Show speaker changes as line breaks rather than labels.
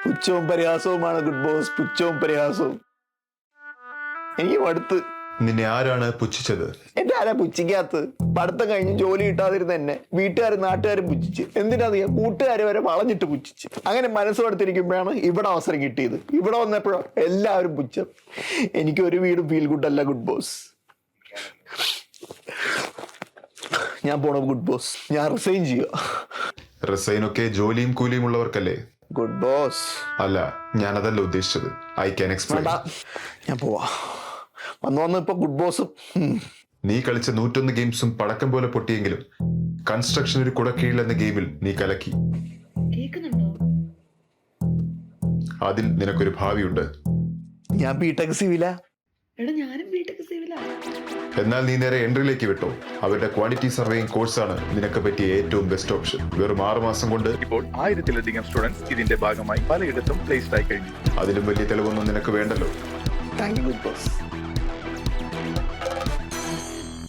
പുച്ഛവും പരിഹാസവുമാണ് good boss, പുച്ഛവും പരിഹാസവും. എനിക്ക് മടുത്ത്.
നിന്നെ ആരാണ് പുച്ഛിച്ചത്?
എന്റെ ആരാ പുച്ഛിക്കാത്ത? പഠിത്തം കഴിഞ്ഞ് ജോലി കിട്ടാതിരുന്ന എന്നെ വീട്ടുകാരും നാട്ടുകാരും പുച്ഛിച്ച്. എന്തിനാ കൂട്ടുകാരെ വരെ വളഞ്ഞിട്ട് പുച്ഛിച്ച്. അങ്ങനെ മനസ്സ് കൊടുത്തിരിക്കുമ്പോഴാണ് ഇവിടെ അവസരം കിട്ടിയത്. ഇവിടെ വന്നപ്പോഴോ എല്ലാവരും പുച്ഛം. എനിക്ക് ഒരു വീടും ഫീൽ ഗുഡ് അല്ല ഗുഡ് ബോസ്. ഞാൻ പോണ ഗുഡ് ബോസ്. ഞാൻ റിസൈൻ ചെയ്യുക.
റിസൈനൊക്കെ ജോലിയും കൂലിയും ഉള്ളവർക്കല്ലേ
ഗുഡ് ബോസ്.
അല്ല, ഞാനതല്ല ഉദ്ദേശിച്ചത്. I can explain.
ഞാൻ പോവാ. വന്ന് ഇപ്പൊ ഗുഡ് ബോസും.
നീ കളിച്ച 101 ഗെയിംസും പടക്കം പോലെ പൊട്ടിയെങ്കിലും കൺസ്ട്രക്ഷൻ ഒരു കുടക്കീഴിൽ എന്ന ഗെയിമിൽ നീ കലക്കി. അതിൽ നിനക്കൊരു ഭാവിയുണ്ട്.
ഞാൻ ബിടെക് സിവിലാ.
എന്നാൽ നീ നേരെ എൻട്രിയിലേക്ക് വിട്ടോ. അവരുടെ ക്വാണ്ടിറ്റി സർവേയിങ് കോഴ്സാണ് നിനക്ക് പറ്റിയ ഏറ്റവും ബെസ്റ്റ് ഓപ്ഷൻ. വെറും 6 മാസം കൊണ്ട്
ഇപ്പോൾ 1000-ലധികം സ്റ്റുഡൻസ് ഇതിന്റെ ഭാഗമായി പലയിടത്തും പ്ലേസ്ഡ് ആയി കഴിഞ്ഞു.
അതിലും വലിയ തെളിവൊന്നും നിനക്ക് വേണ്ടല്ലോ.
Thank you good boss.